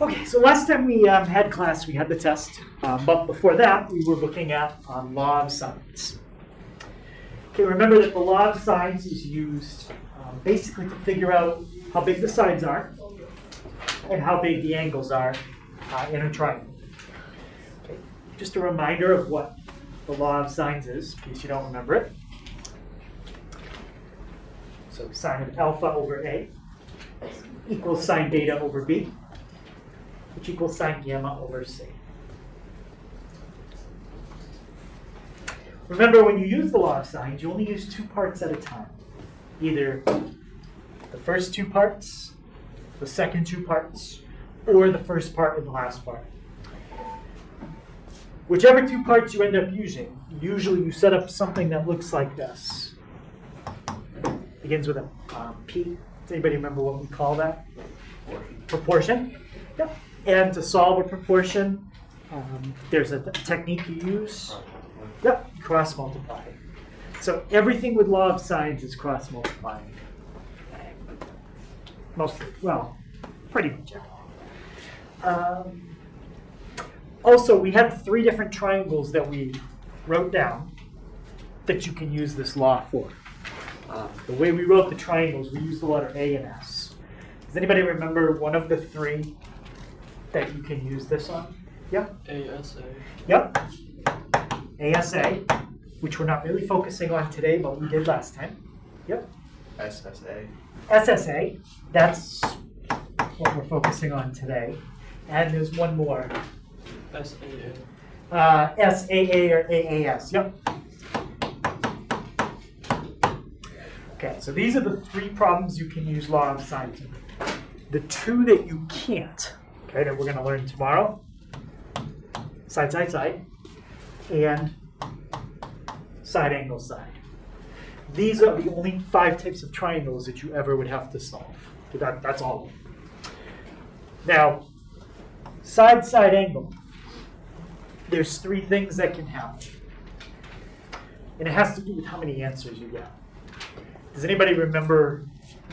Okay, so last time we had class, we had the test, but before that, we were looking at law of sines. Okay, remember that the law of sines is used basically to figure out how big the sides are and how big the angles are in a triangle. Okay, just a reminder of what the law of sines is, in case you don't remember it. So sine of alpha over A equals sine beta over B, which equals sine gamma over C. Remember, when you use the law of sines, you only use two parts at a time. Either the first two parts, the second two parts, or the first part and the last part. Whichever two parts you end up using, usually you set up something that looks like this. Begins with a P. Does anybody remember what we call that? Proportion. Yep. And to solve a proportion, there's a technique you use. Yep, cross multiplying. So everything with law of sines is cross multiplying. Mostly, well, pretty much everything. Also, we had 3 different triangles that we wrote down that you can use this law for. The way we wrote the triangles, we used the letter A and S. Does anybody remember one of the 3 that you can use this on? Yep. ASA. Yep. ASA, which we're not really focusing on today, but we did last time. Yep. SSA. SSA, that's what we're focusing on today. And there's one more. SAA. SAA or AAS, yep. Okay, so these are the 3 problems you can use law of sines in. The 2 that you can't, okay, that we're going to learn tomorrow, side, side, side, and side, angle, side. These are the only 5 types of triangles that you ever would have to solve. That's all of them. Now, side, side, angle. There's 3 things that can happen. And it has to do with how many answers you get. Does anybody remember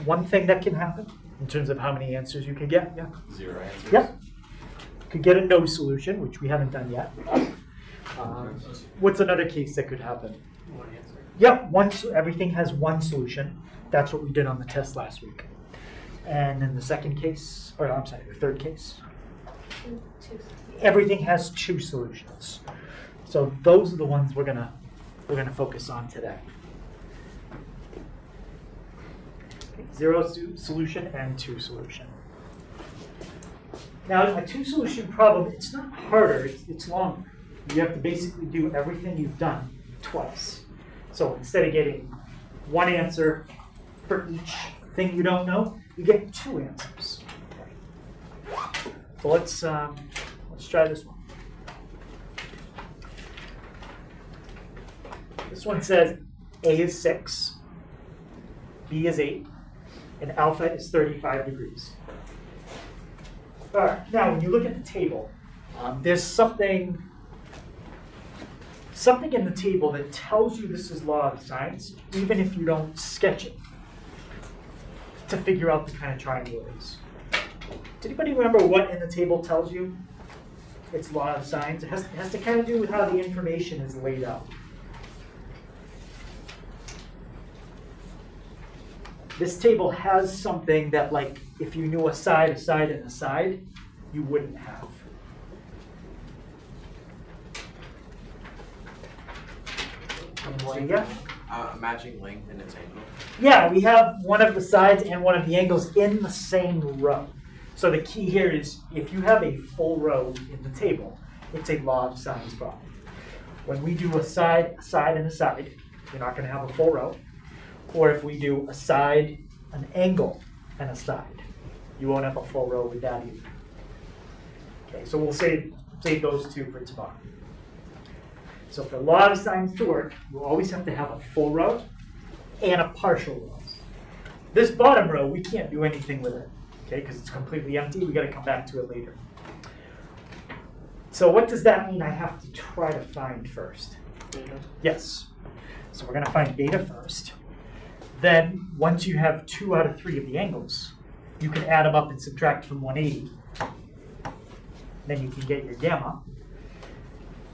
one thing that can happen in terms of how many answers you can get? Yeah. 0 answers. Yep. You could get a no solution, which we haven't done yet. What's another case that could happen? 1 answer. Yep, everything has 1 solution. That's what we did on the test last week. And then the second case, or I'm sorry, the third case. Everything has 2 solutions. So those are the ones we're gonna focus on today. 0 solution and 2 solution. Now, a 2 solution problem, it's not harder, it's longer. You have to basically do everything you've done twice. So instead of getting 1 answer for each thing you don't know, you get 2 answers. So let's try this one. This one says A is 6, B is 8, and alpha is 35 degrees. All right, now when you look at the table, there's something in the table that tells you this is law of sines, even if you don't sketch it, to figure out the kind of triangle it is. Does anybody remember what in the table tells you it's law of sines? It has to kind of do with how the information is laid out. This table has something that, like, if you knew a side, and a side, you wouldn't have. Yeah? Matching length and its angle. Yeah, we have one of the sides and one of the angles in the same row. So the key here is if you have a full row in the table, it's a law of sines problem. When we do a side, and a side, you're not going to have a full row. Or if we do a side, an angle, and a side, you won't have a full row with that either. Okay, so we'll save those 2 for tomorrow. So for law of sines to work, you always have to have a full row and a partial row. This bottom row, we can't do anything with it, okay, because it's completely empty. We got to come back to it later. So what does that mean I have to try to find first? Beta. Yes. So we're going to find beta first. Then, once you have 2 out of 3 of the angles, you can add them up and subtract from 180. then you can get your gamma.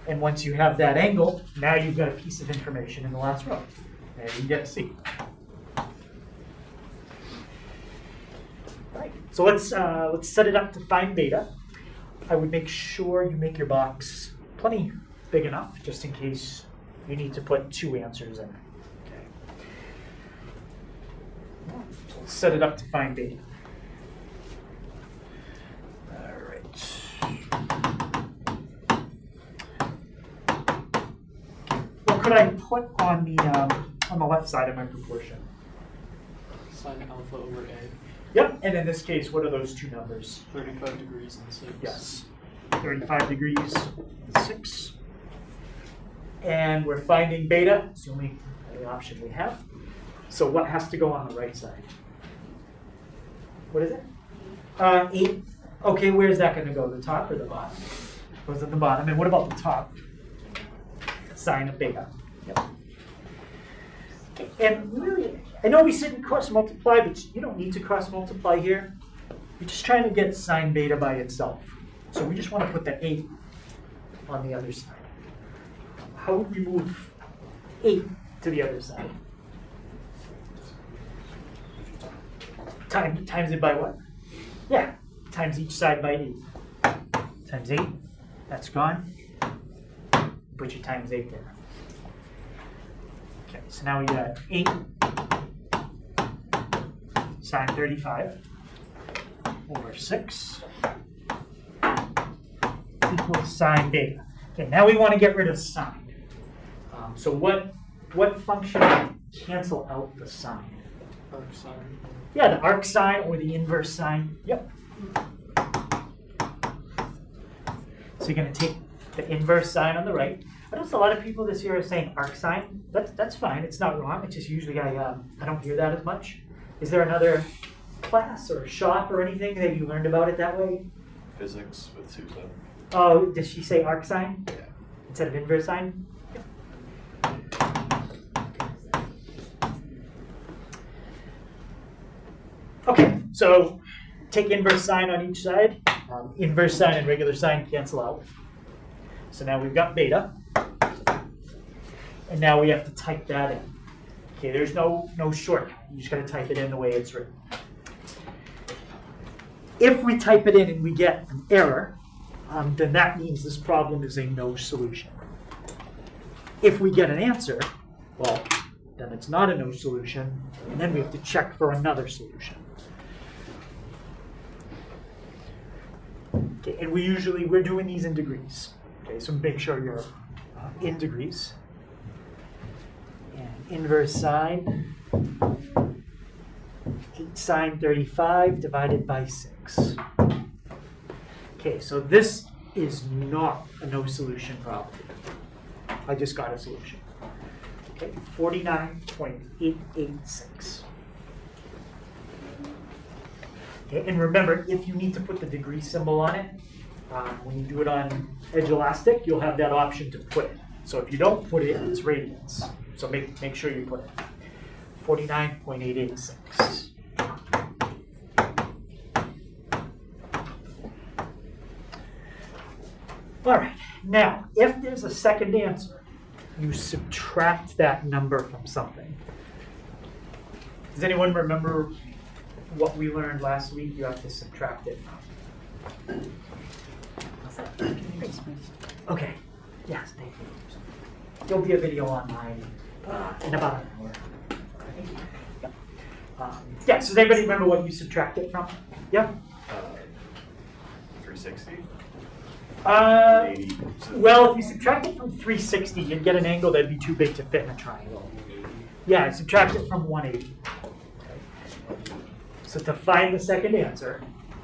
And once you have that angle, now you've got a piece of information in the last row. And you get C. Right. So let's set it up to find beta. I would make sure you make your box plenty big enough, just in case you need to put 2 answers in. Okay. So let's set it up to find beta. All right. What could I put on the left side of my proportion? Sine alpha over A. Yep, and in this case, what are those 2 numbers? 35 degrees and 6. Yes, 35 degrees and 6. And we're finding beta. It's the only option we have. So what has to go on the right side? What is it? 8. Okay, where's that going to go? The top or the bottom? Goes at the bottom. And what about the top? Sine of beta. Yep. And really, I know we said cross multiply, but you don't need to cross multiply here. You're just trying to get sine beta by itself. So we just want to put the 8 on the other side. How would we move 8 to the other side? Times it by what? Yeah, times each side by 8. Times 8, that's gone. Put your times 8 there. Okay, so now we got 8 sine 35 over 6 equals sine beta. Okay, now we want to get rid of sine. So what function would cancel out the sine? Arc sine. Yeah, the arc sine or the inverse sine. Yep. So you're going to take the inverse sine on the right. I noticed a lot of people this year are saying arc sine. That's fine. It's not wrong. It's just usually I don't hear that as much. Is there another class or shop or anything that you learned about it that way? Physics with Susan. Oh, does she say arc sine Yeah. instead of inverse sine? Okay, so take inverse sine on each side. Inverse sine and regular sine cancel out. So now we've got beta. And now we have to type that in. Okay, there's no shortcut. You just got to type it in the way it's written. If we type it in and we get an error, then that means this problem is a no solution. If we get an answer, well, then it's not a no solution, and then we have to check for another solution. Okay, and we're doing these in degrees. Okay, so make sure you're in degrees. And inverse sine, 8 sine 35 divided by 6. Okay, so this is not a no solution problem. I just got a solution. Okay, 49.886. Okay, and remember, if you need to put the degree symbol on it, when you do it on Edge Elastic, you'll have that option to put it. So if you don't put it, it's radians. So make sure you put it. 49.886. All right, now, if there's a second answer, you subtract that number from something. Does anyone remember what we learned last week? You have to subtract it from. Okay, yes, thank you. There'll be a video online in about an hour. Yeah, so does anybody remember what you subtract it from? Yeah? 360? 80. Well, if you subtract it from 360, you'd get an angle that'd be too big to fit in a triangle. Yeah, subtract it from 180. Okay. So to find the second answer,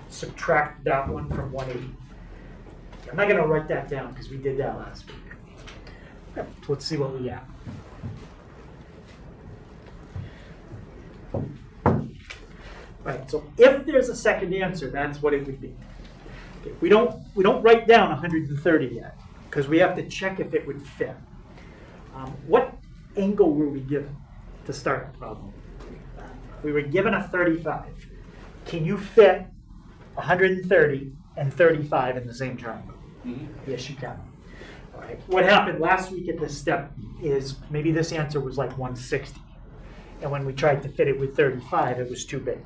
subtract that one from 180. I'm not going to write that down because we did that last week. Okay, so let's see what we got. Right, so if there's a second answer, that's what it would be. Okay, we don't write down 130 yet because we have to check if it would fit. What angle were we given to start the problem? We were given a 35. Can you fit 130 and 35 in the same triangle? Yes, you can. All right. What happened last week at this step is maybe this answer was like 160. And when we tried to fit it with 35, it was too big.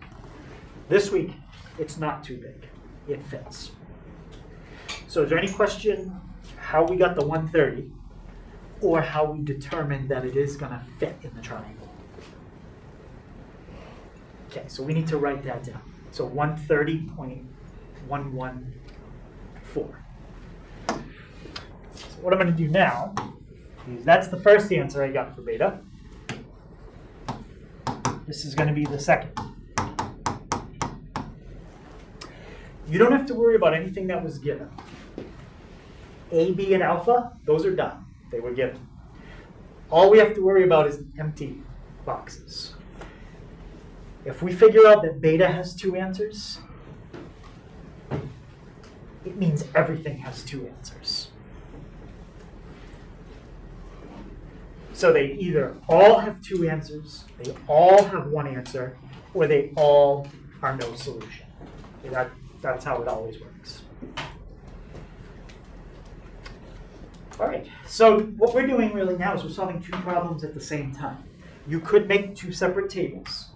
This week, it's not too big. It fits. So is there any question how we got the 130 or how we determined that it is going to fit in the triangle? Okay, so we need to write that down. So 130.114. So what I'm going to do now is that's the first answer I got for beta. This is going to be the second. You don't have to worry about anything that was given. A, B, and alpha, those are done. They were given. All we have to worry about is empty boxes. If we figure out that beta has two answers, it means everything has two answers. So they either all have two answers, they all have one answer, or they all are no solution. Okay, that's how it always works. All right, so what we're doing really now is we're solving two problems at the same time. You could make two separate tables,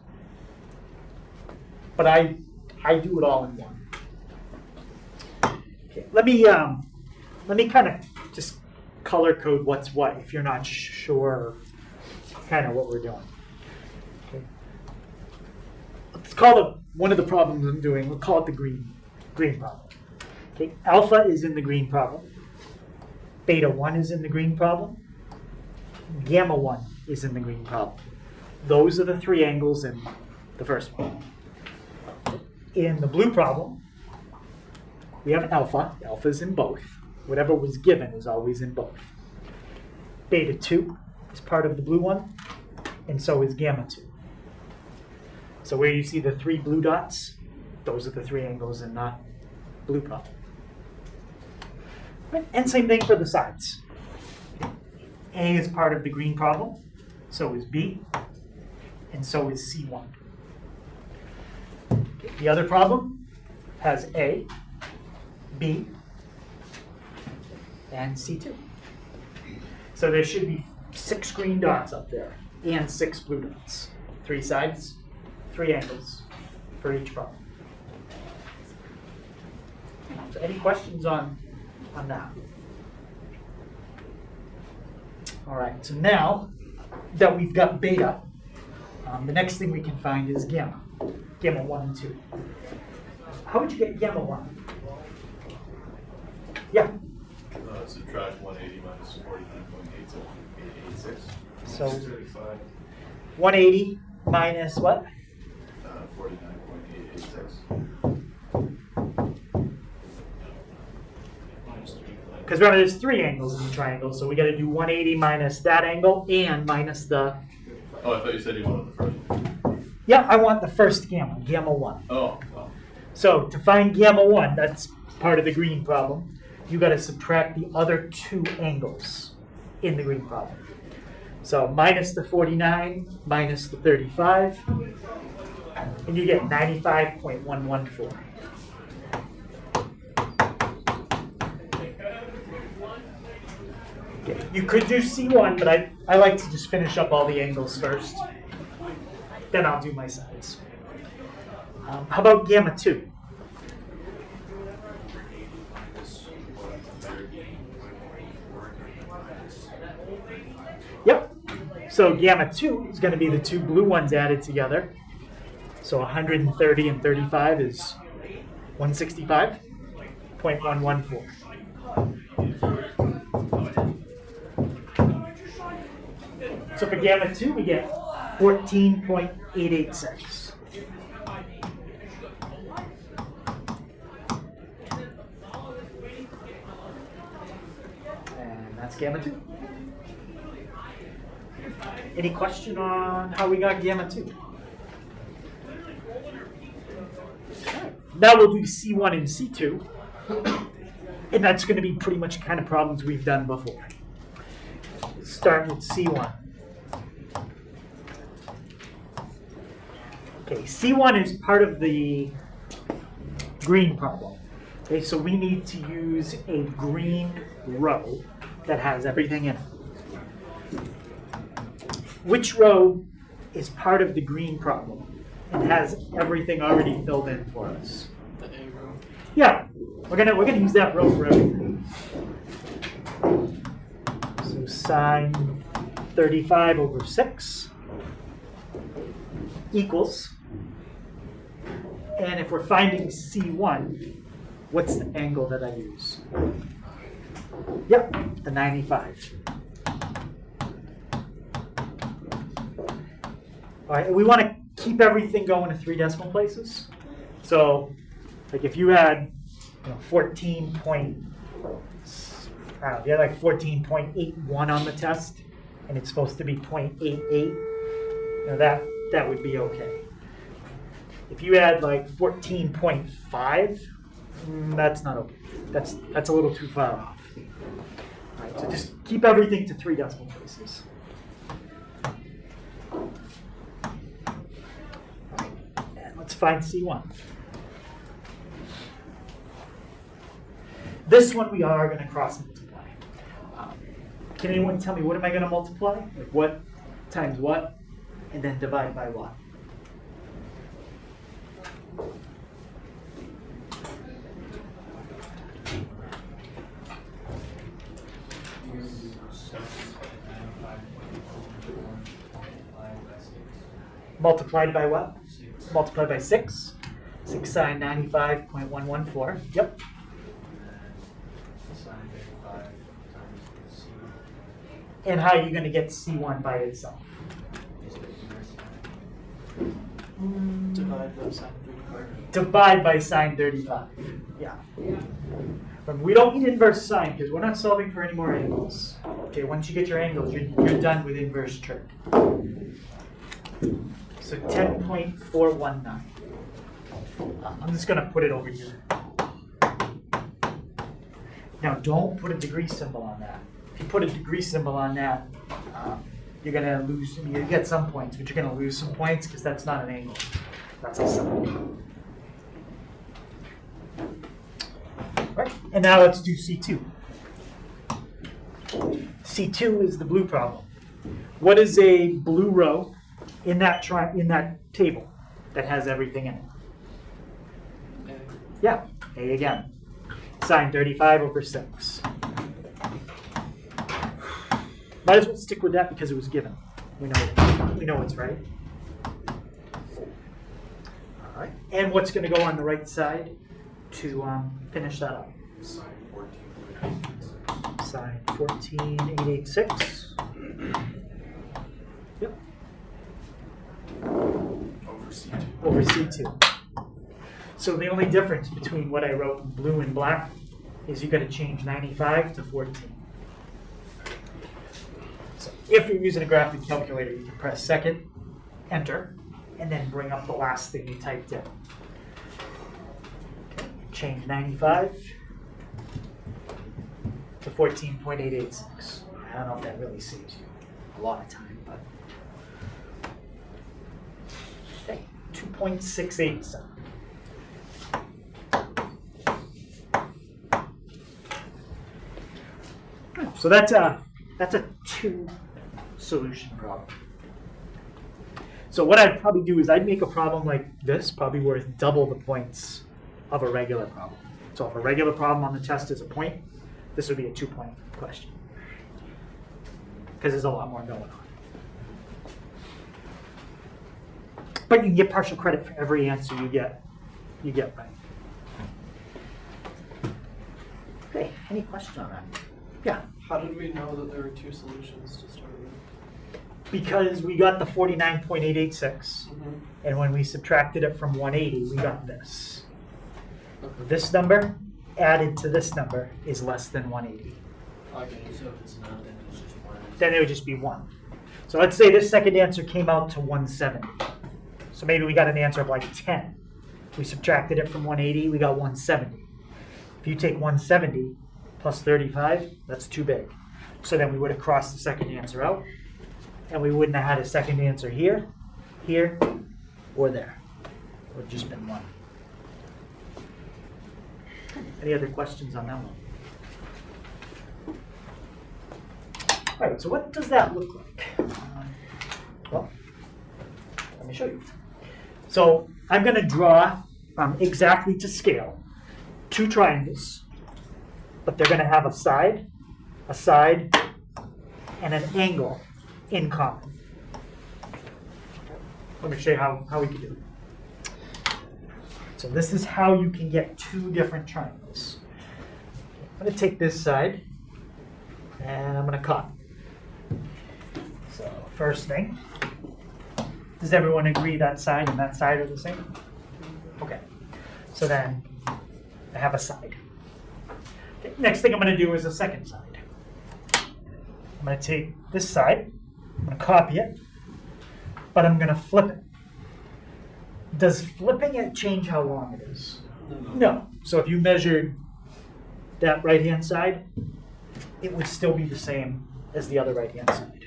but I do it all in one. Okay, let me kind of just color code what's what if you're not sure kind of what we're doing. Okay. Let's call one of the problems I'm doing, we'll call it the green problem. Okay, alpha is in the green problem. Beta 1 is in the green problem. Gamma 1 is in the green problem. Those are the three angles in the first one. In the blue problem, we have alpha. Alpha is in both. Whatever was given is always in both. Beta 2 is part of the blue one, and so is gamma 2. So where you see the three blue dots, those are the three angles in the blue problem. And same thing for the sides. A is part of the green problem, so is B, and so is C1. Okay, the other problem has A, B, and C2. So there should be 6 green dots up there and 6 blue dots. 3 sides, 3 angles for each problem. So any questions on that? All right, so now that we've got beta, the next thing we can find is gamma 1 and 2. How would you get gamma 1? Yeah. Subtract 180 minus 49.86. So 35. 180 minus what? 49.886. Because remember, there's 3 angles in the triangle, so we got to do 180 minus that angle and minus the. Oh, I thought you said you wanted the first one. Yeah, I want the first gamma 1. Oh, well. So to find gamma 1, that's part of the green problem. You got to subtract the other 2 angles in the green problem. So minus the 49 minus the 35, and you get 95.114. Okay. You could do C1, but I like to just finish up all the angles first. Then I'll do my sides. How about gamma 2? Yep. So gamma 2 is going to be the 2 blue ones added together. So 130 and 35 is 165.114. So for gamma 2, we get 14.886. And that's gamma 2. Any question on how we got gamma 2? Now we'll do C1 and C2. And that's going to be pretty much kind of problems we've done before. Start with C1. Okay, C1 is part of the green problem. Okay, so we need to use a green row that has everything in it. Which row is part of the green problem and has everything already filled in for us? The A row. Yeah, we're gonna use that row for everything. So sine 35 over 6 equals, and if we're finding C1, what's the angle that I use? Yep, the 95. All right, we want to keep everything going to 3 decimal places. So, like if you had 14 point, if you had like 14.81 on the test, and it's supposed to be 0.88, that would be okay. If you had like 14.5, that's not okay. That's a little too far off. All right, so just keep everything to 3 decimal places. All right, and let's find C1. This one we are going to cross multiply. Can anyone tell me what am I going to multiply? Like what times what, and then divide by what? Multiplied by what? Multiplied by 6. 6 sine 95.114. Yep. And how are you going to get C1 by itself? Divide by sine 35. Divide by sine 35. Yeah. But we don't need inverse sine because we're not solving for any more angles. Okay, once you get your angles, you're done with inverse trig. So 10.419. I'm just going to put it over here. Now, don't put a degree symbol on that. If you put a degree symbol on that, you're going to lose. You get some points, but you're going to lose some points because that's not an angle. That's a sine. Right. And now let's do C2. C2 is the blue problem. What is a blue row in that table that has everything in it? A. Yeah, A again. Sine 35 over 6. Might as well stick with that because it was given. We know it's right. All right. And what's going to go on the right side to finish that up? Sine 14.886. Yep. over C2. Over C2. So the only difference between what I wrote in blue and black is you got to change 95 to 14. So if you're using a graphic calculator, you can press second, enter, and then bring up the last thing you typed in. Okay. Change 95 to 14.886. I don't know if that really saves you a lot of time, but okay, 2.687. So that's a 2 solution problem. So what I'd probably do is I'd make a problem like this, probably worth double the points of a regular problem. So if a regular problem on the test is a point, this would be a 2-point question. Because there's a lot more going on. But you can get partial credit for every answer you get right. Okay, any question on that? Yeah. How did we know that there were 2 solutions to start with? Because we got the 49.886, Mm-hmm. and when we subtracted it from 180, we got this. Okay. This number added to this number is less than 180. Okay. So if it's not, then it's just one. Then it would just be 1. So let's say this second answer came out to 170. So maybe we got an answer of like 10. We subtracted it from 180, we got 170. If you take 170 plus 35, that's too big. So then we would have crossed the second answer out, and we wouldn't have had a second answer here, here, or there. It would have just been 1. Any other questions on that one? All right, so what does that look like? Well, let me show you. So I'm going to draw exactly to scale 2 triangles, but they're going to have a side, and an angle in common. Let me show you how we can do it. So this is how you can get 2 different triangles. I'm going to take this side, and I'm going to cut. So first thing, does everyone agree that side and that side are the same? Okay. So then I have a side. Okay, next thing I'm going to do is a second side. I'm going to take this side, I'm going to copy it, but I'm going to flip it. Does flipping it change how long it is? No. So if you measured that right-hand side, it would still be the same as the other right-hand side.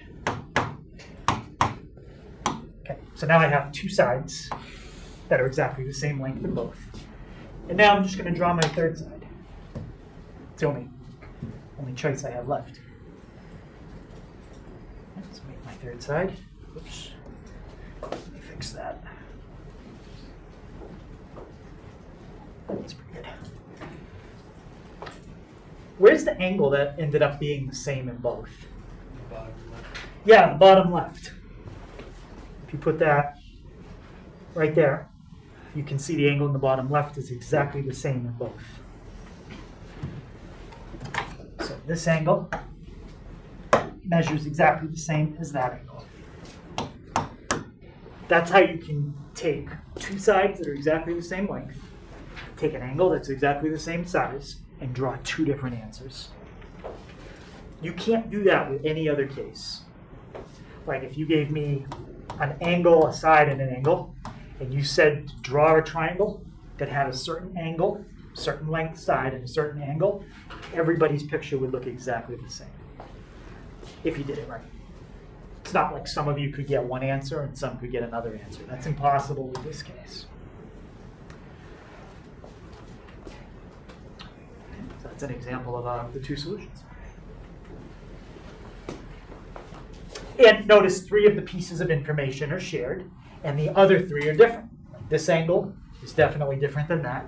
Okay, so now I have 2 sides that are exactly the same length in both. And now I'm just going to draw my third side. It's the only choice I have left. Let's make my third side. Oops. Let me fix that. That's pretty good. Where's the angle that ended up being the same in both? Bottom left. Yeah, the bottom left. If you put that right there, you can see the angle in the bottom left is exactly the same in both. So this angle measures exactly the same as that angle. That's how you can take 2 sides that are exactly the same length, take an angle that's exactly the same size, and draw 2 different answers. You can't do that with any other case. Like if you gave me an angle, a side, and an angle, and you said to draw a triangle that had a certain angle, certain length side, and a certain angle, everybody's picture would look exactly the same if you did it right. It's not like some of you could get one answer and some could get another answer. That's impossible with this case. So that's an example of the 2 solutions. And notice 3 of the pieces of information are shared, and the other 3 are different. This angle is definitely different than that.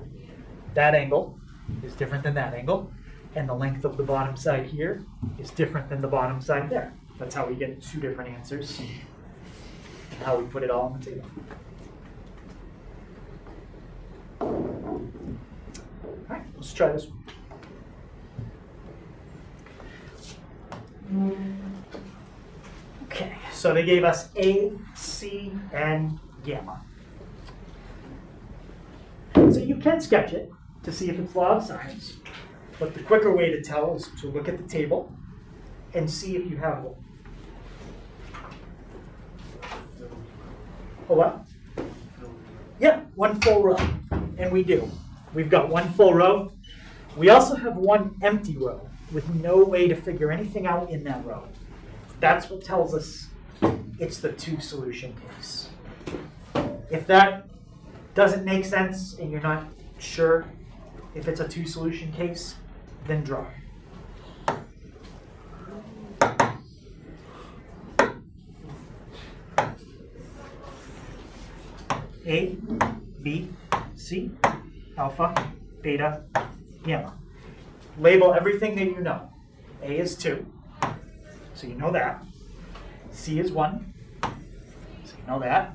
That angle is different than that angle. And the length of the bottom side here is different than the bottom side there. That's how we get 2 different answers, and how we put it all on the table. All right, let's try this one. Okay, so they gave us A, C, and gamma. So you can sketch it to see if it's law of sines, but the quicker way to tell is to look at the table and see if you have one. A what? Yeah, 1 full row, and we do. We've got 1 full row. We also have 1 empty row with no way to figure anything out in that row. That's what tells us it's the 2 solution case. If that doesn't make sense and you're not sure if it's a 2 solution case, then draw. A, B, C, alpha, beta, gamma. Label everything that you know. A is 2, so you know that. C is 1, so you know that.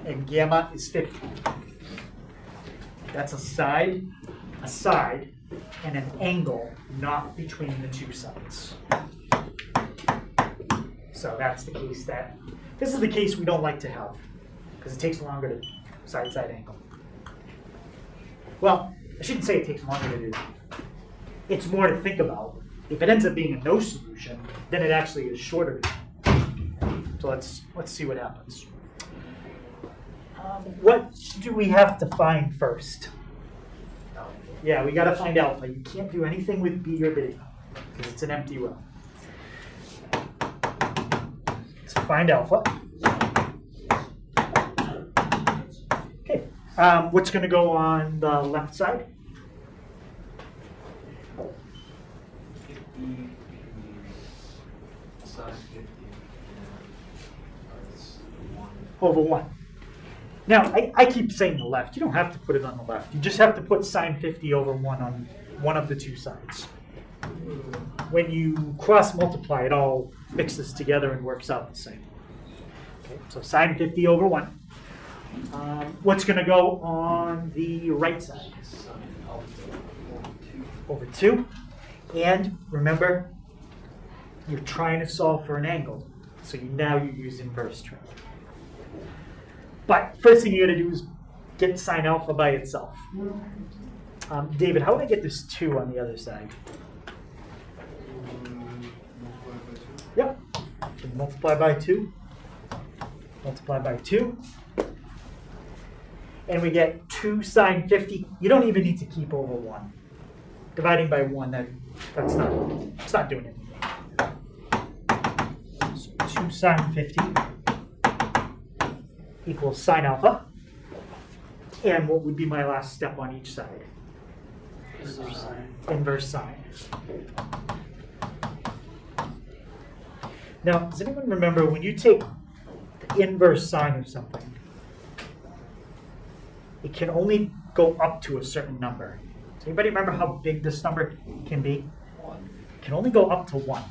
And gamma is 50. That's a side, and an angle not between the 2 sides. So that's the case this is the case we don't like to have, because it takes longer to side angle. Well, I shouldn't say it takes longer to do that. It's more to think about. If it ends up being a no solution, then it actually is shorter. So let's see what happens. What do we have to find first? Yeah, we got to find alpha. You can't do anything with B or beta because it's an empty row. Let's find alpha. Okay, what's going to go on the left side? 50, side 50, and it's 1. Over 1. Now, I keep saying the left. You don't have to put it on the left. You just have to put sine 50 over 1 on one of the two sides. When you cross multiply, it all mixes together and works out the same. Okay, so sine 50 over 1. What's going to go on the right side? Over 2. And remember, you're trying to solve for an angle. So now you use inverse trim. But first thing you got to do is get sine alpha by itself. David, how would I get this 2 on the other side? Yep. So multiply by 2. Multiply by 2. And we get 2 sine 50. You don't even need to keep over 1. Dividing by 1, it's not doing anything. So 2 sine 50 equals sine alpha. And what would be my last step on each side? Inverse sine. Now, does anyone remember when you take the inverse sine of something, it can only go up to a certain number. Does anybody remember how big this number can be? 1. It can only go up to 1.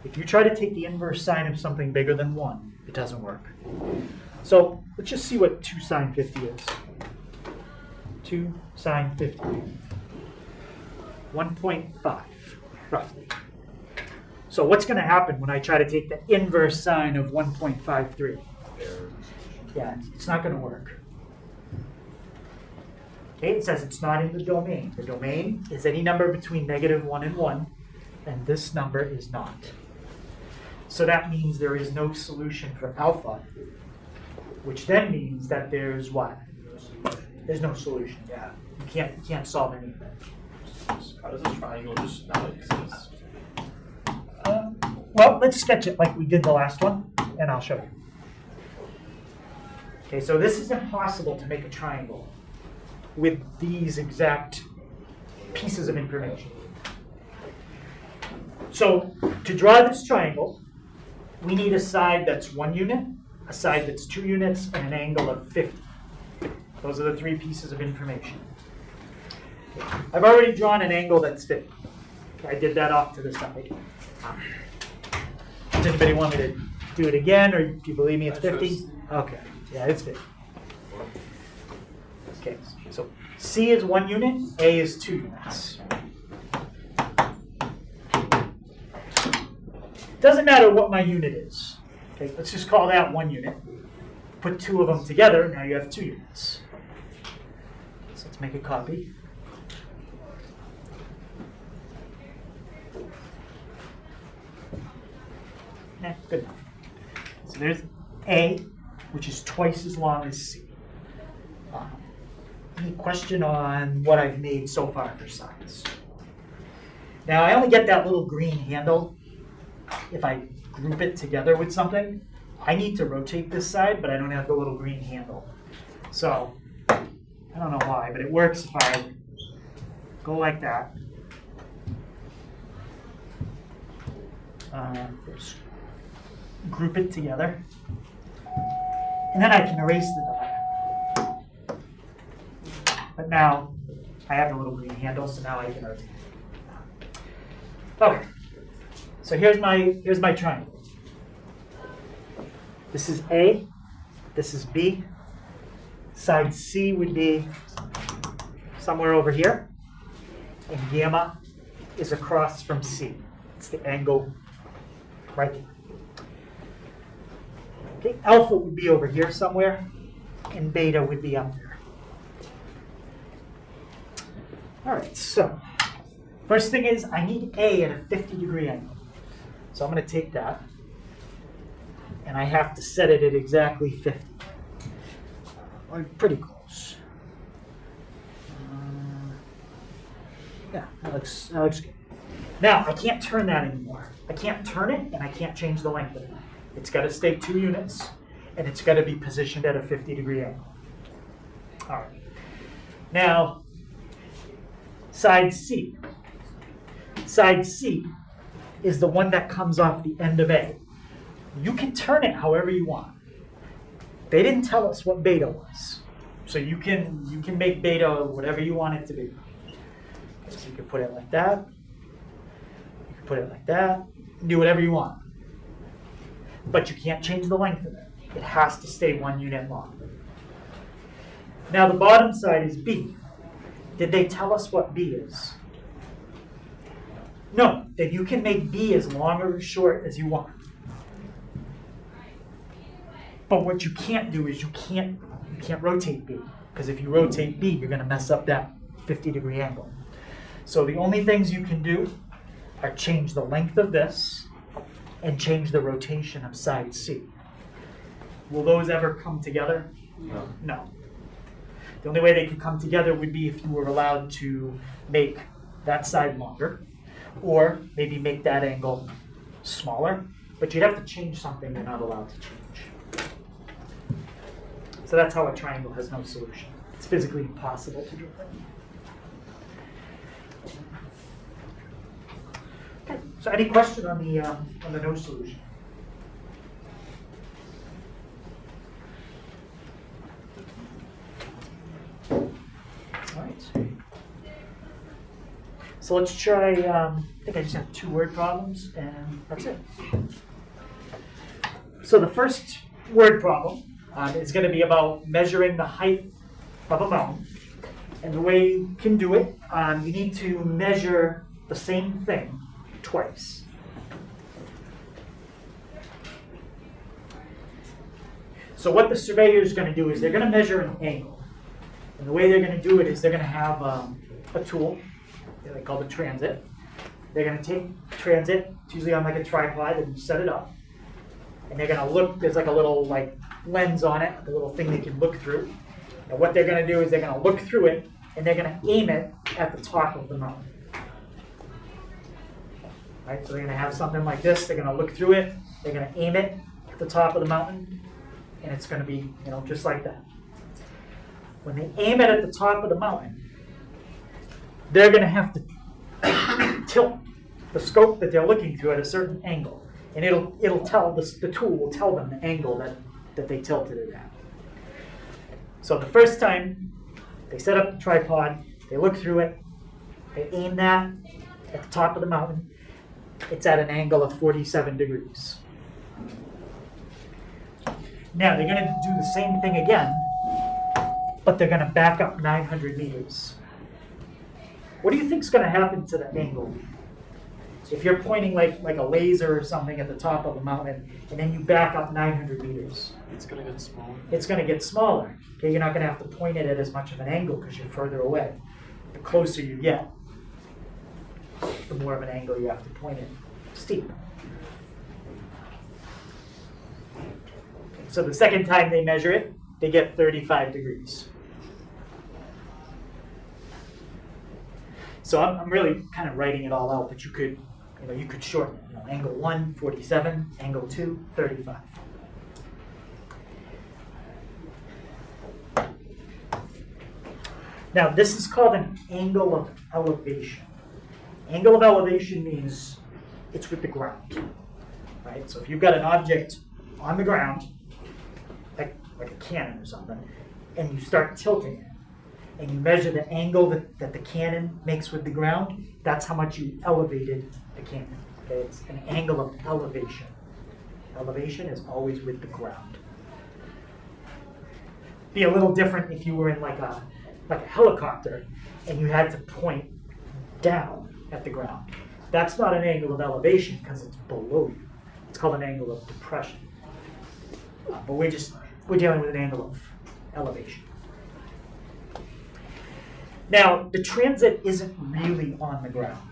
If you try to take the inverse sine of something bigger than 1, it doesn't work. So let's just see what 2 sine 50 is. 2 sine 50. 1.5, roughly. So what's going to happen when I try to take the inverse sine of 1.53? Yeah, it's not going to work. Okay, it says it's not in the domain. The domain is any number between -1 and 1, and this number is not. So that means there is no solution for alpha, which then means that there's what? There's no solution, yeah. You can't solve anything. How does this triangle just not exist? Well, let's sketch it like we did the last one, and I'll show you. Okay, so this is impossible to make a triangle with these exact pieces of information. So to draw this triangle, we need a side that's 1 unit, a side that's 2 units, and an angle of 50. Those are the 3 pieces of information. Okay. I've already drawn an angle that's 50. Okay, I did that off to the side. Does anybody want me to do it again, or do you believe me it's 50? Okay, yeah, it's 50. Okay, so C is 1 unit, A is 2 units. Doesn't matter what my unit is. Okay, let's just call that 1 unit. Put 2 of them together, now you have 2 units. So let's make a copy. Good enough. So there's A, which is twice as long as C. Any question on what I've made so far for sides? Now I only get that little green handle if I group it together with something. I need to rotate this side, but I don't have the little green handle. So I don't know why, but it works if I go like that. Oops. Group it together, and then I can erase the dot. But now I have the little green handle, so now I can rotate it. Okay, so here's my triangle. This is A, this is B. Side C would be somewhere over here, and gamma is across from C. It's the angle right there. Okay, alpha would be over here somewhere, and beta would be up there. All right, so first thing is I need A at a 50-degree angle. So I'm going to take that, and I have to set it at exactly 50. Or pretty close. Yeah, that looks good. Now, I can't turn that anymore. I can't turn it, and I can't change the length of it. It's got to stay 2 units, and it's got to be positioned at a 50-degree angle. All right. Now, side C. Side C is the one that comes off the end of A. You can turn it however you want. They didn't tell us what beta was. So you can make beta whatever you want it to be. So you can put it like that. You can put it like that. Do whatever you want. But you can't change the length of it. It has to stay 1 unit long. Now the bottom side is B. Did they tell us what B is? No. Then you can make B as long or as short as you want. But what you can't do is you can't rotate B. Because if you rotate B, you're going to mess up that 50-degree angle. So the only things you can do are change the length of this and change the rotation of side C. Will those ever come together? No. No. The only way they could come together would be if you were allowed to make that side longer, or maybe make that angle smaller, but you'd have to change something you're not allowed to change. So that's how a triangle has no solution. It's physically impossible to do it. Okay, so any question on the no solution? All right. So let's try, I think I just have 2 word problems, and that's it. So the first word problem is going to be about measuring the height of a mountain. And the way you can do it, you need to measure the same thing twice. So what the surveyor is going to do is they're going to measure an angle. And the way they're going to do it is they're going to have a tool that they call the transit. They're going to take transit, it's usually on like a tripod, and set it up. And they're going to look, there's like a little like lens on it, a little thing they can look through. And what they're going to do is they're going to look through it, and they're going to aim it at the top of the mountain. Right, so they're going to have something like this. They're going to look through it. They're going to aim it at the top of the mountain, and it's going to be, just like that. When they aim it at the top of the mountain, they're going to have to tilt the scope that they're looking through at a certain angle, and it'll tell the tool will tell them the angle that they tilted it at. So the first time they set up the tripod, they look through it, they aim that at the top of the mountain. It's at an angle of 47 degrees. Now they're going to do the same thing again, but they're going to back up 900 meters. What do you think is going to happen to the angle? If you're pointing like a laser or something at the top of a mountain, and then you back up 900 meters. It's gonna get smaller. It's going to get smaller. Okay, you're not going to have to point it at as much of an angle because you're further away. The closer you get, the more of an angle you have to point it. Steep. So the second time they measure it, they get 35 degrees. So I'm really kind of writing it all out, but you could shorten it. Angle 1, 47, angle 2, 35. Now this is called an angle of elevation. Angle of elevation means it's with the ground, right? So if you've got an object on the ground, like a cannon or something, and you start tilting it, and you measure the angle that the cannon makes with the ground, that's how much you elevated the cannon. Okay? It's an angle of elevation. Elevation is always with the ground. Be a little different if you were in like a helicopter and you had to point down at the ground. That's not an angle of elevation because it's below you. It's called an angle of depression. But we're dealing with an angle of elevation. Now, the transit isn't really on the ground.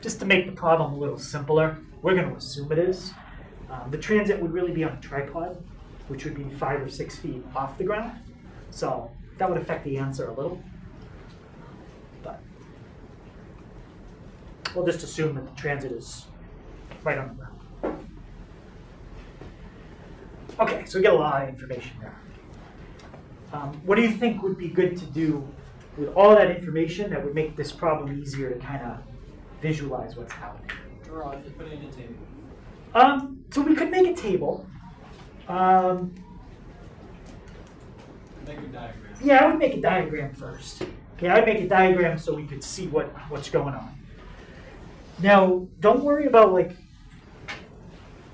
Just to make the problem a little simpler, we're going to assume it is. The transit would really be on a tripod, which would be 5 or 6 feet off the ground. So that would affect the answer a little. But we'll just assume that the transit is right on the ground. Okay, so we get a lot of information there. What do you think would be good to do with all that information that would make this problem easier to kind of visualize what's happening. Draw it, put it in a table. So we could make a table. Make a diagram. Yeah, I would make a diagram first. Okay, I'd make a diagram so we could see what's going on. Now, don't worry about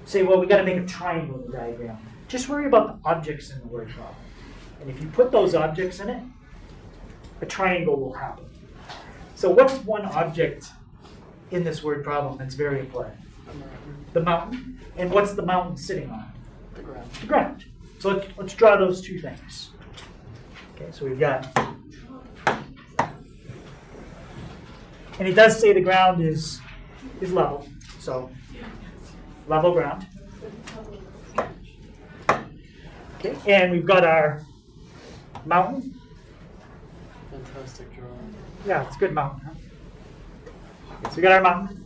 say, well, we got to make a triangle in the diagram. Just worry about the objects in the word problem. And if you put those objects in it, a triangle will happen. So what's one object in this word problem that's very important? The mountain. And what's the mountain sitting on? The ground. The ground. So let's draw those two things. Okay, so we've got, and it does say the ground is level, so level ground. Okay, and we've got our mountain. Fantastic drawing. Yeah, it's a good mountain. Huh? Okay, so we got our mountain.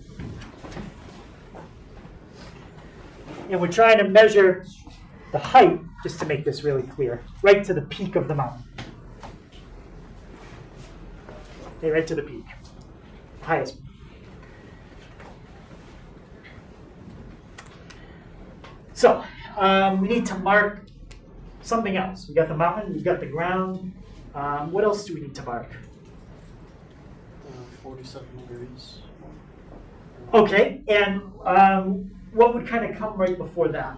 And we're trying to measure the height, just to make this really clear, right to the peak of the mountain. Okay, right to the peak. Highest. So, we need to mark something else. We got the mountain, we've got the ground. What else do we need to mark? 47 degrees. Okay, and what would kind of come right before that?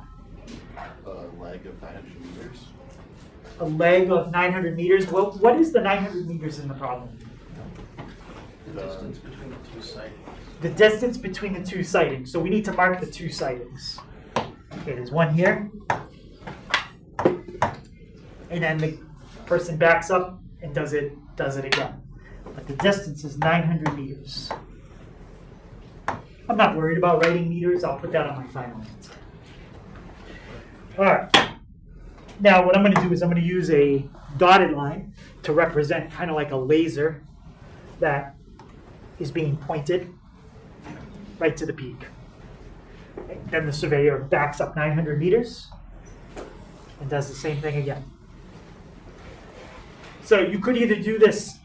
A leg of 900 meters. A leg of 900 meters. Well, what is the 900 meters in the problem? The distance between the two sightings. The distance between the two sightings. So we need to mark the two sightings. Okay, there's one here. And then the person backs up and does it again. But the distance is 900 meters. I'm not worried about writing meters. I'll put that on my final answer. All right. Now what I'm going to do is I'm going to use a dotted line to represent kind of like a laser that is being pointed right to the peak. Okay. Then the surveyor backs up 900 meters and does the same thing again. So you could either do this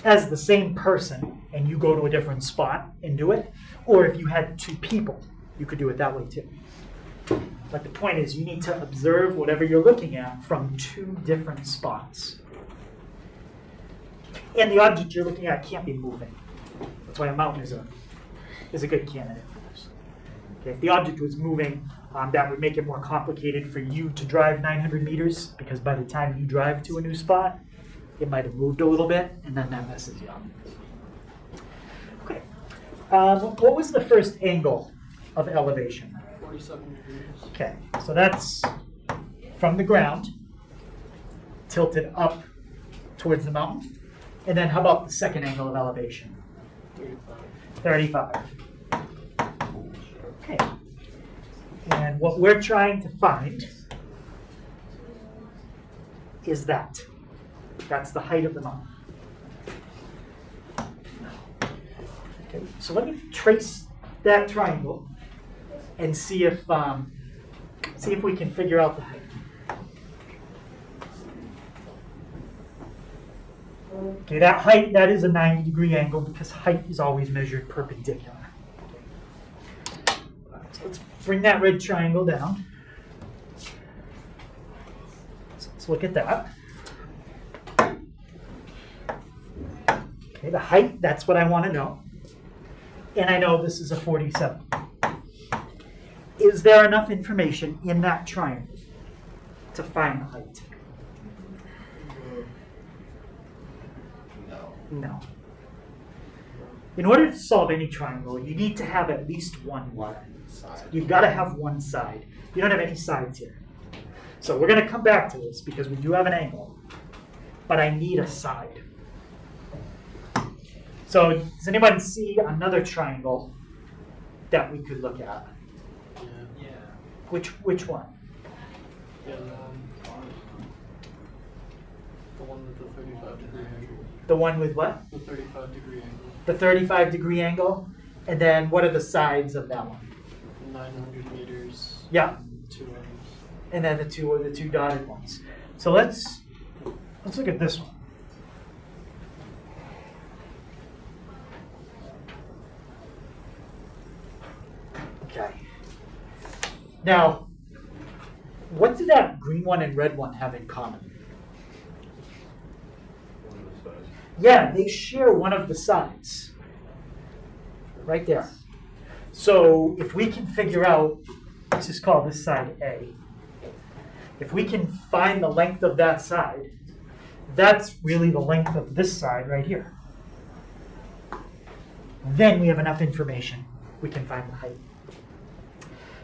as the same person and you go to a different spot and do it, or if you had two people, you could do it that way too. But the point is you need to observe whatever you're looking at from two different spots. And the object you're looking at can't be moving. That's why a mountain is a good candidate for this. Okay, if the object was moving, that would make it more complicated for you to drive 900 meters, because by the time you drive to a new spot, it might have moved a little bit, and then that messes you up. Okay. What was the first angle of elevation? 47 degrees. Okay, so that's from the ground, tilted up towards the mountain. And then how about the second angle of elevation? 35. 35. Okay. And what we're trying to find is that. That's the height of the mountain. Okay, so let me trace that triangle and see if we can figure out the height. Okay, that height, that is a 90-degree angle because height is always measured perpendicular. So let's bring that red triangle down. So let's look at that. Okay, the height, that's what I want to know. And I know this is a 47. Is there enough information in that triangle to find the height? No. In order to solve any triangle, you need to have at least one line. You've got to have one side. You don't have any sides here. So we're going to come back to this because we do have an angle, but I need a side. So does anyone see another triangle that we could look at? Yeah. Which one? Yeah, the one with the 35-degree angle. The one with what? The 35-degree angle. The 35-degree angle. And then what are the sides of that one? 900 meters. Yeah. 2 ends. And then the two dotted ones. So let's look at this one. Okay. Now, what do that green one and red one have in common? One of the sides. Yeah, they share one of the sides. Right there. So if we can figure out, let's just call this side A. If we can find the length of that side, that's really the length of this side right here. Then we have enough information. We can find the height.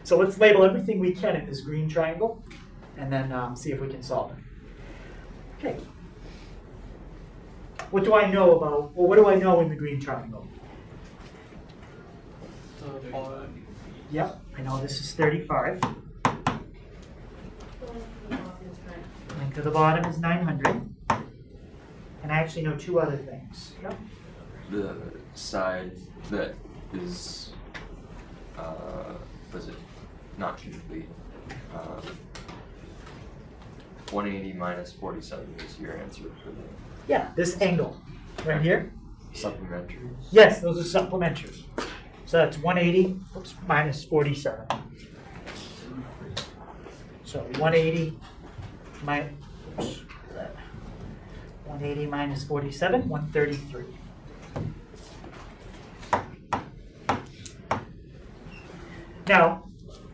So let's label everything we can in this green triangle, and then see if we can solve it. Okay. What do I know about, or what do I know in the green triangle? The bottom. Yep, I know this is 35. Length to the bottom is 900. And I actually know two other things. Yep. The side that is, was it not complete? 180 minus 47 is your answer for the Yeah, this angle right here. supplementary. Yes, those are supplementary. So that's 180 minus 47. So 180 minus 180 minus 47, 133. Now,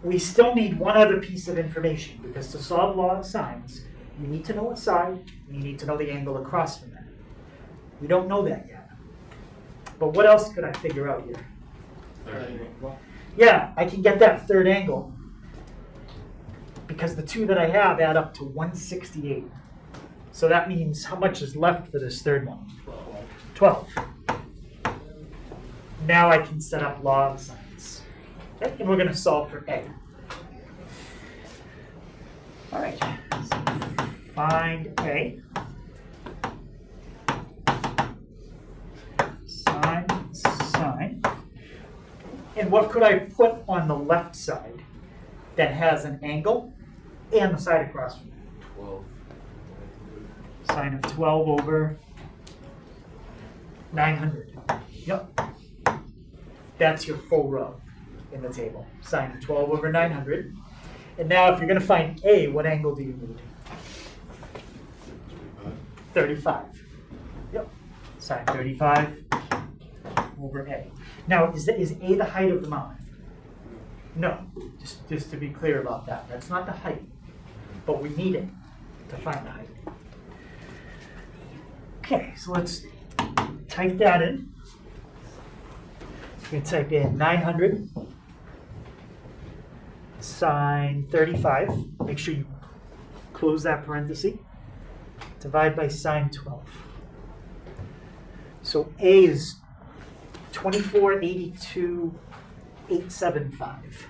we still need one other piece of information, because to solve law of sines, you need to know a side, and you need to know the angle across from that. We don't know that yet. But what else could I figure out here? Yeah, I can get that third angle, because the two that I have add up to 168. So that means how much is left for this third one? 12. Now I can set up law of sines. Okay, and we're going to solve for A. All right, so find A. Sine. And what could I put on the left side that has an angle and the side across from it? 12. Sine of 12 over 900. Yep. That's your full row in the table. Sine of 12 over 900. And now if you're going to find A, what angle do you need? 35. Yep. Sine 35 over A. Now, is A the height of the mountain? No. Just to be clear about that. That's not the height. But we need it to find the height. Okay, so let's type that in. You can type in 900 sine 35. Make sure you close that parenthesis. Divide by sine 12. So A is 2482,875.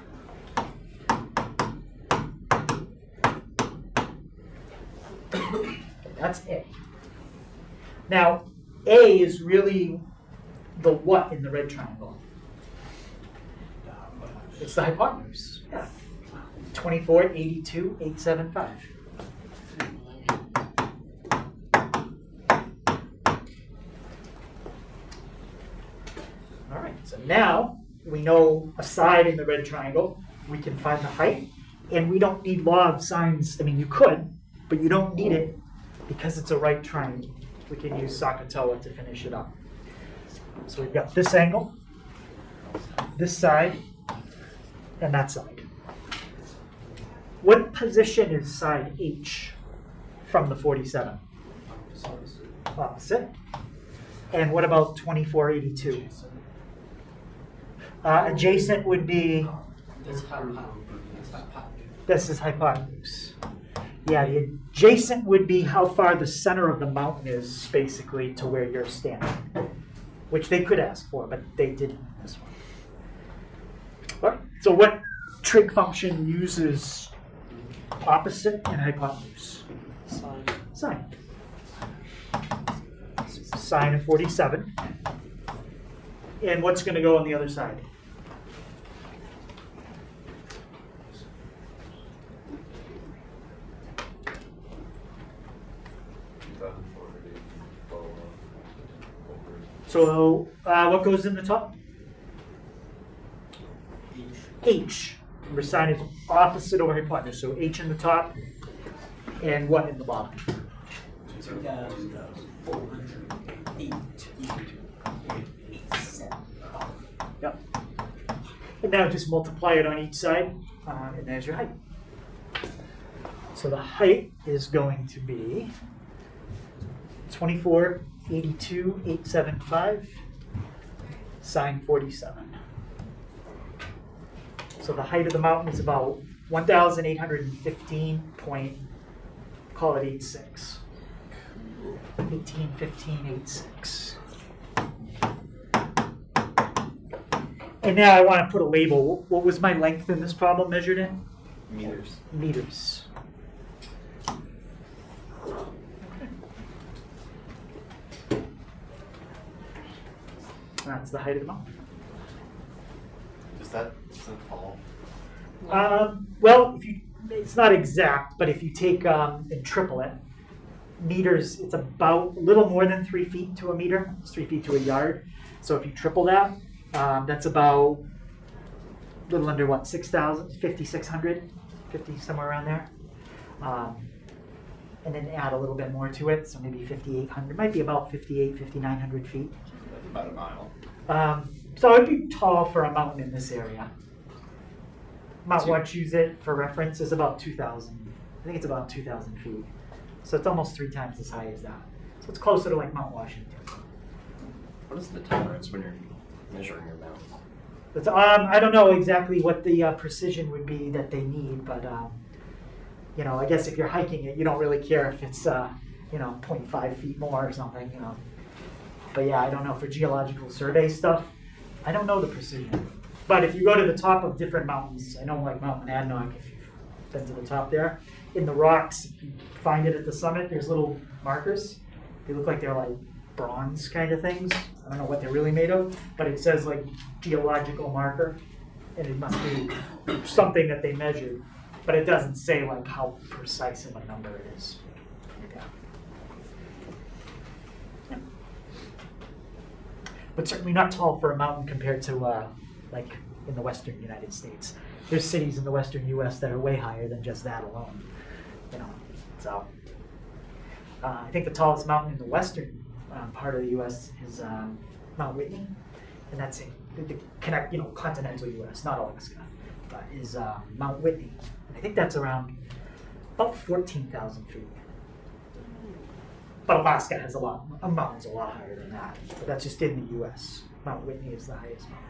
That's A. Now, A is really the what in the red triangle? It's the hypotenuse. Yeah. 2482,875. All right, so now we know a side in the red triangle. We can find the height, and we don't need law of sines. I mean, you could, but you don't need it because it's a right triangle. We can use Sakatoa to finish it up. So we've got this angle, this side, and that side. What position is side H from the 47? Opposite. And what about 2482? Adjacent would be, That's hypotenuse. this is hypotenuse. Yeah, the adjacent would be how far the center of the mountain is basically to where you're standing, which they could ask for, but they didn't in this one. All right, so what trig function uses opposite and hypotenuse? Sine. Sine. Sine of 47. And what's going to go on the other side? So what goes in the top? H, number sign is opposite over hypotenuse. So H in the top and what in the bottom? 2,487. Yep. And now just multiply it on each side, and there's your height. So the height is going to be 2482,875 sine 47. So the height of the mountain is about 1,815 point, call it 86. 1815.86. And now I want to put a label. What was my length in this problem measured in? Meters. Meters. That's the height of the mountain. Does that fall? Well, it's not exact, but if you take and triple it, meters, it's about a little more than 3 feet to a meter. It's 3 feet to a yard. So if you triple that, that's about a little under what, 6,000, 5,600, 50, somewhere around there. And then add a little bit more to it, so maybe 5,800, might be about 5,900 feet. That's about a mile. So it'd be tall for a mountain in this area. Mount Wachusett, for reference, is about 2,000. I think it's about 2,000 feet. So it's almost 3 times as high as that. So it's closer to like Mount Washington. What is the tolerance when you're measuring your mountain? But, I don't know exactly what the precision would be that they need, but you know, I guess if you're hiking it, you don't really care if it's you know, 0.5 feet more or something, you know. But yeah, I don't know for geological survey stuff. I don't know the precision. But if you go to the top of different mountains, I know like Mount Monadnock, if you've been to the top there, in the rocks, if you find it at the summit, there's little markers. They look like they're like bronze kind of things. I don't know what they're really made of, but it says like geological marker, and it must be something that they measured. But it doesn't say like how precise of a number it is. Yeah. Yeah. But certainly not tall for a mountain compared to like in the western United States. There's cities in the western U.S. that are way higher than just that alone. You know, so I think the tallest mountain in the western part of the U.S. is Mount Whitney, and that's in the continental U.S., not Alaska, is Mount Whitney. And I think that's around about 14,000 feet. But Alaska has a mountains a lot higher than that. But that's just in the U.S. Mount Whitney is the highest mountain.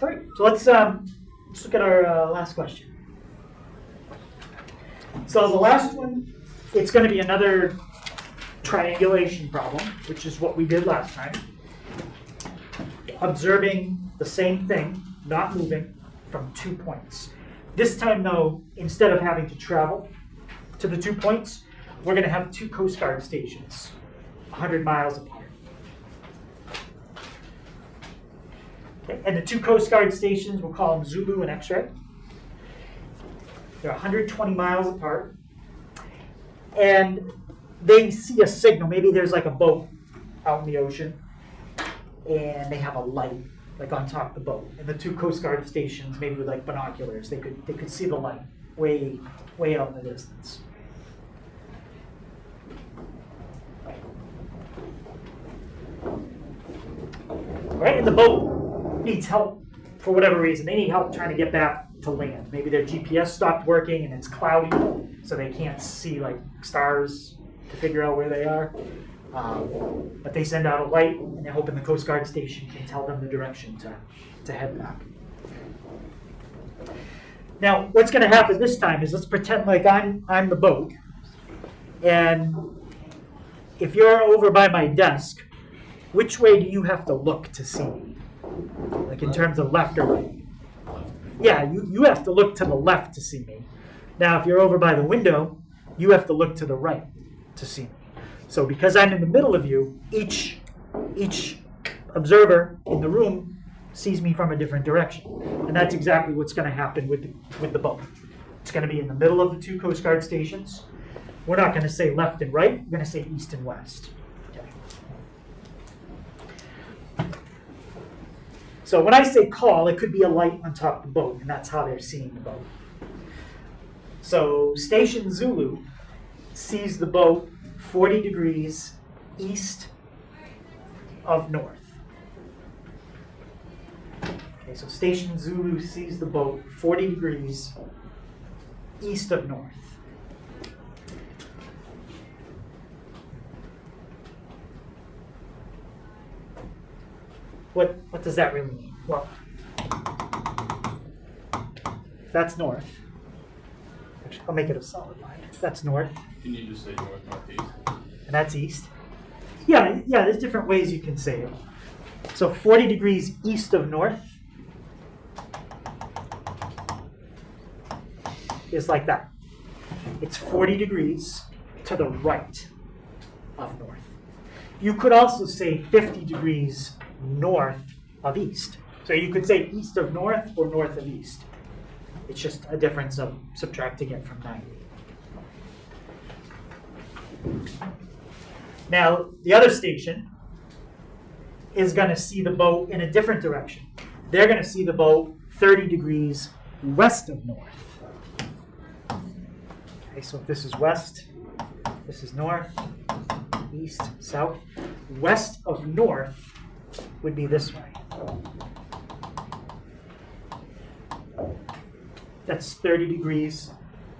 All right, so let's look at our last question. So the last one, it's going to be another triangulation problem, which is what we did last time. Observing the same thing, not moving, from 2 points. This time, though, instead of having to travel to the 2 points, we're going to have 2 Coast Guard stations, 100 miles apart. Okay, and the 2 Coast Guard stations, we'll call them Zulu and X-ray. They're 120 miles apart. And they see a signal. Maybe there's like a boat out in the ocean, and they have a light like on top of the boat. And the 2 Coast Guard stations, maybe with like binoculars, they could see the light way out in the distance. All right, and the boat needs help for whatever reason. They need help trying to get back to land. Maybe their GPS stopped working and it's cloudy, so they can't see like stars to figure out where they are. But they send out a light, and they're hoping the Coast Guard station can tell them the direction to head back. Now, what's going to happen this time is let's pretend like I'm the boat, and if you're over by my desk, which way do you have to look to see me? Like in terms of left or right? Yeah, you have to look to the left to see me. Now, if you're over by the window, you have to look to the right to see me. So because I'm in the middle of you, each observer in the room sees me from a different direction. And that's exactly what's going to happen with the boat. It's going to be in the middle of the 2 Coast Guard stations. We're not going to say left and right. We're going to say east and west. Okay. So when I say call, it could be a light on top of the boat, and that's how they're seeing the boat. So Station Zulu sees the boat 40 degrees east of north. Okay, so Station Zulu sees the boat 40 degrees east of north. What does that really mean? Well, if that's north, actually, I'll make it a solid line. If that's north, Can you just say north, northeast? and that's east. Yeah, there's different ways you can say it. So 40 degrees east of north is like that. It's 40 degrees to the right of north. You could also say 50 degrees north of east. So you could say east of north or north of east. It's just a difference of subtracting it from 90. Now, the other station is going to see the boat in a different direction. They're going to see the boat 30 degrees west of north. Okay, so if this is west, this is north, east, south. West of north would be this way. That's 30 degrees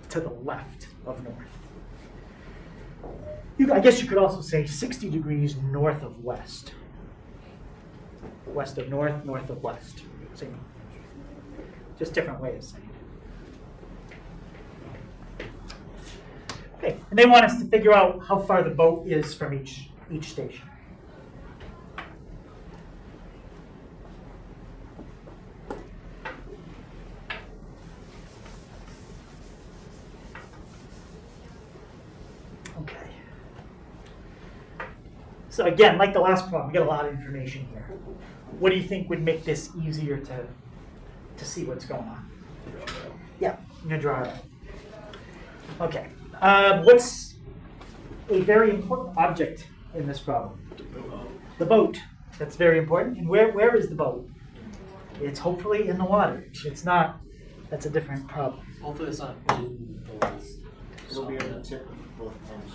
to the left of north. I guess you could also say 60 degrees north of west. West of north, north of west. Same. Just different way of saying it. Okay, and they want us to figure out how far the boat is from each station. Okay. So again, like the last problem, we got a lot of information here. What do you think would make this easier to see what's going on? Yeah, I'm gonna draw it out. Okay. What's a very important object in this problem? The boat. That's very important. And where is the boat? It's hopefully in the water. It's not. That's a different problem. Hopefully it's not in the list. It'll be on the tip of both arms.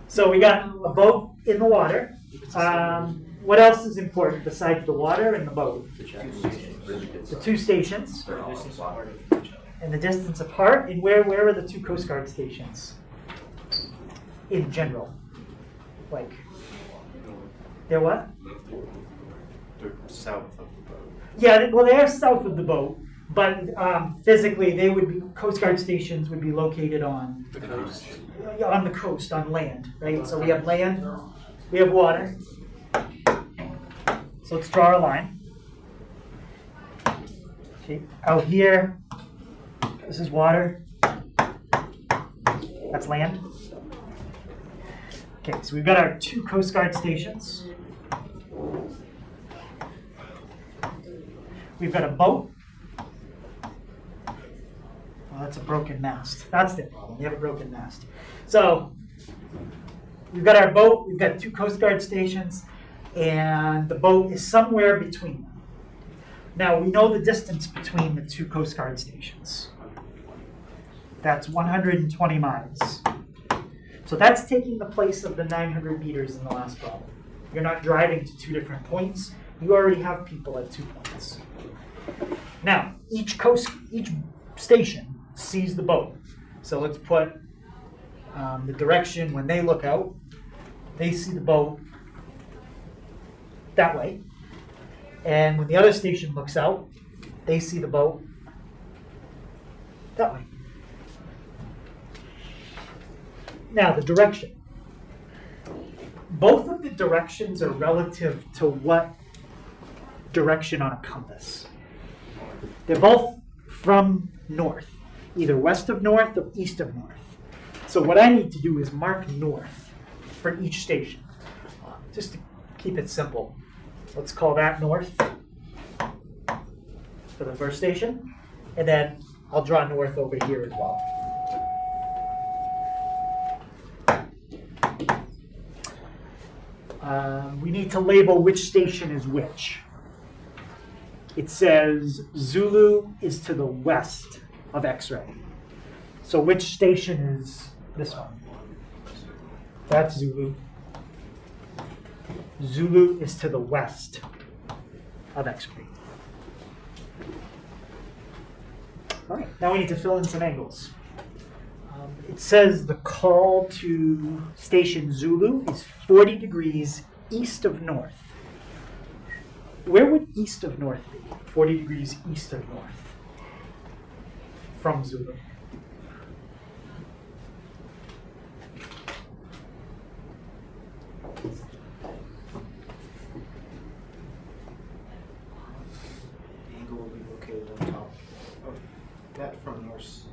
So we got a boat in the water. What else is important besides the water and the boat? The two stations. They're all Distance water. apart from each other. And the distance apart. And where are the two Coast Guard stations? In general. Like, they're what? They're south of the boat. Yeah, well, they're south of the boat, but physically, they would be Coast Guard stations would be located on The coast. the coast, on land, right? So we have land, we have water. So let's draw a line. Okay, out here, this is water. That's land. Okay, so we've got our two Coast Guard stations. We've got a boat. Well, that's a broken mast. That's the problem. We have a broken mast. So we've got our boat. We've got two Coast Guard stations, and the boat is somewhere between them. Now we know the distance between the two Coast Guard stations. That's 120 miles. So that's taking the place of the 900 meters in the last problem. You're not driving to two different points. You already have people at 2 points. Now, each station sees the boat. So let's put the direction when they look out. They see the boat that way. And when the other station looks out, they see the boat that way. Now, the direction. Both of the directions are relative to what direction on a compass. They're both from north, either west of north or east of north. So what I need to do is mark north for each station. Just to keep it simple, let's call that north for the first station, and then I'll draw north over here as well. We need to label which station is which. it says Zulu is to the west of X-ray. So which station is this one? That's Zulu. Zulu is to the west of X-ray. All right, now we need to fill in some angles. It says the call to station Zulu is 40 degrees east of north. Where would east of north be? 40 degrees east of north from Zulu. The angle will be located on top of that from north,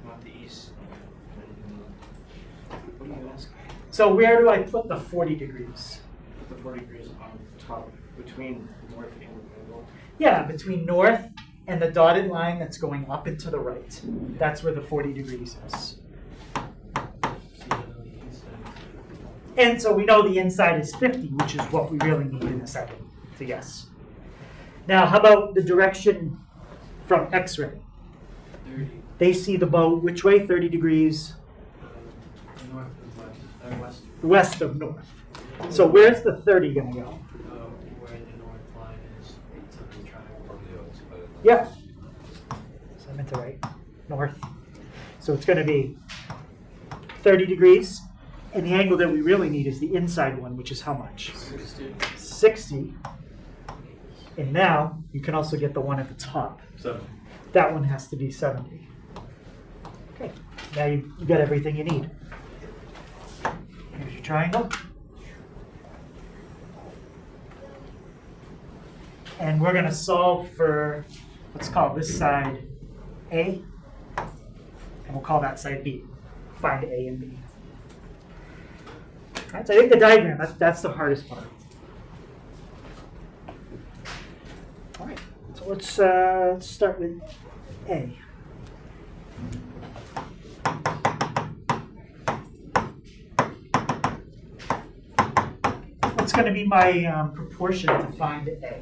not the east. What are you asking? So where do I put the 40 degrees? Put the 40 degrees on top, between the north and the angle. Yeah, between north and the dotted line that's going up and to the right. That's where the 40 degrees is. And so we know the inside is 50, which is what we really need in a second. So yes. Now, how about the direction from X-ray? 30. They see the boat which way? 30 degrees North and west. west of north. So where's the 30 going to go? Where the north line is, to the triangle. Yep. So I meant to write north. So it's going to be 30 degrees. And the angle that we really need is the inside one, which is how much? 60. 60. And now you can also get the one at the top. 70. That one has to be 70. Okay, now you got everything you need. Here's your triangle. And we're going to solve for, let's call this side A, and we'll call that side B. Find A and B. All right, so I think the diagram, that's the hardest part. All right, so let's start with A. What's going to be my proportion to find A?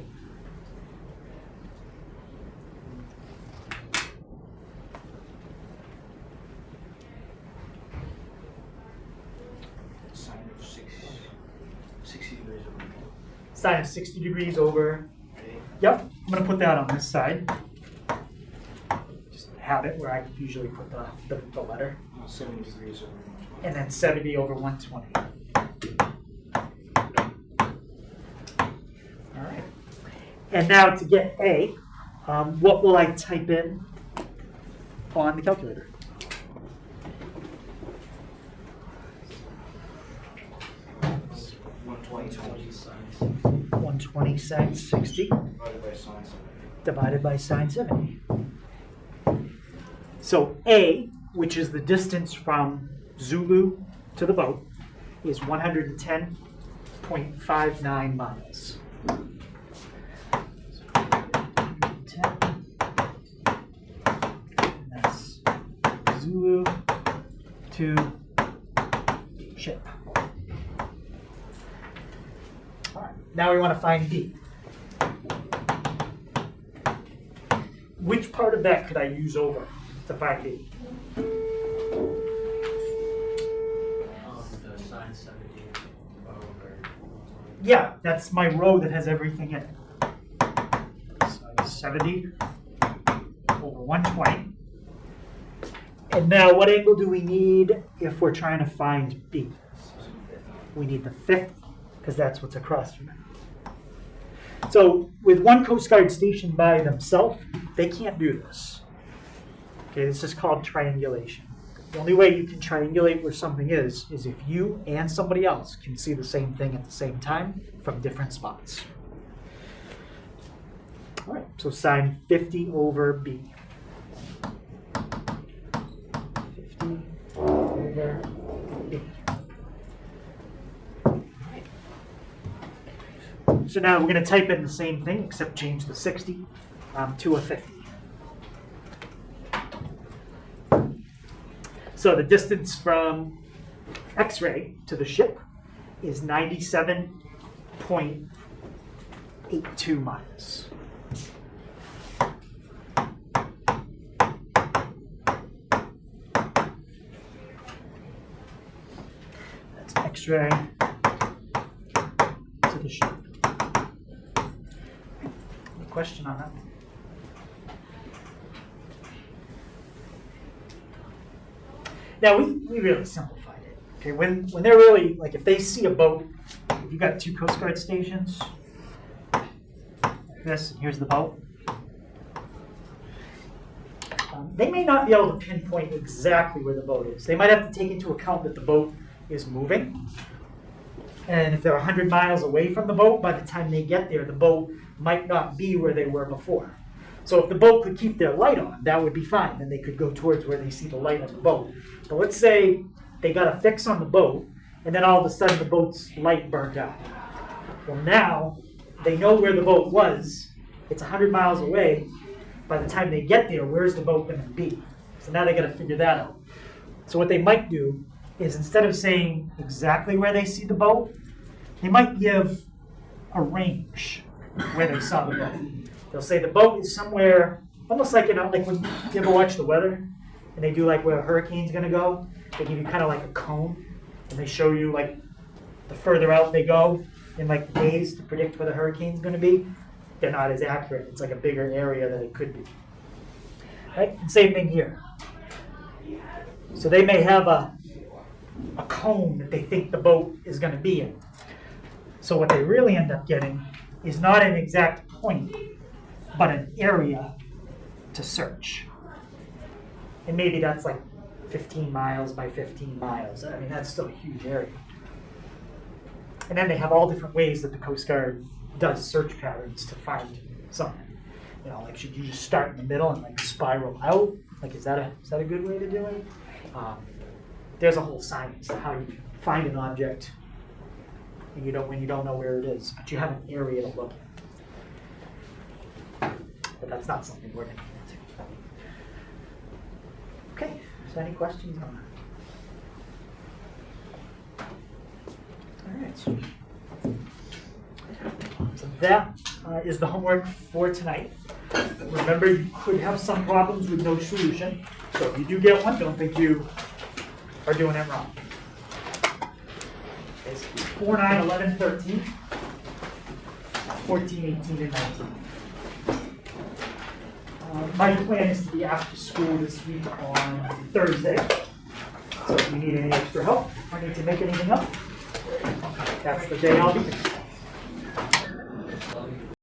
Sine of 60 degrees over Sine of 60 degrees over. A. Yep, I'm going to put that on this side. Just have it where I usually put the letter. 70 degrees over 120. And then 70 over 120. All right. And now to get A, what will I type in on the calculator? It's 120 signs. 120 sine 60 divided by sine 70. divided by sine 70. So A, which is the distance from Zulu to the boat, is 110.59 miles. So 110, and that's Zulu to ship. All right, now we want to find B. Which part of that could I use over to find B? The sign 70 over. Yeah, that's my row that has everything in it. So 70 over 120. And now what angle do we need if we're trying to find B? We need the 50, because that's what's across from it. So with one Coast Guard station by themselves, they can't do this. Okay, this is called triangulation. The only way you can triangulate where something is if you and somebody else can see the same thing at the same time from different spots. All right, so sine 50 over B. 50 over B. So now we're going to type in the same thing except change the 60 to a 50. So the distance from X-ray to the ship is 97.82 miles. X-ray to the shape. Any question on that? Now we really simplified it. Okay, when they're really like if they see a boat, if you got 2 Coast Guard stations, like this, and here's the boat. They may not be able to pinpoint exactly where the boat is. They might have to take into account that the boat is moving. And if they're 100 miles away from the boat, by the time they get there, the boat might not be where they were before. So if the boat could keep their light on, that would be fine. Then they could go towards where they see the light on the boat. But let's say they got a fix on the boat, and then all of a sudden the boat's light burnt out. Well, now they know where the boat was. It's 100 miles away. By the time they get there, where's the boat going to be? So now they got to figure that out. So what they might do is instead of saying exactly where they see the boat, they might give a range where they saw the boat. They'll say the boat is somewhere, almost like, like when you ever watch the weather and they do like where a hurricane's going to go, they give you kind of like a cone and they show you like the further out they go in like the days to predict where the hurricane's going to be. They're not as accurate. It's like a bigger area than it could be. Right? And same thing here. So they may have a cone that they think the boat is going to be in. So what they really end up getting is not an exact point, but an area to search. And maybe that's like 15 miles by 15 miles. I mean, that's still a huge area. And then they have all different ways that the Coast Guard does search patterns to find something. You know, like should you just start in the middle and like spiral out? Like, is that a good way to do it? There's a whole science to how you find an object and when you don't know where it is, but you have an area to look at. But that's not something we're going to get into. Okay, so any questions on that? All right. So that is the homework for tonight. Remember, you could have some problems with no solution. So if you do get one, don't think you are doing it wrong. It's 4, 9, 11, 13, 14, 18, and 19. My plan is to be after school this week on Thursday. So if you need any extra help or need to make anything up, that's the day I'll be here.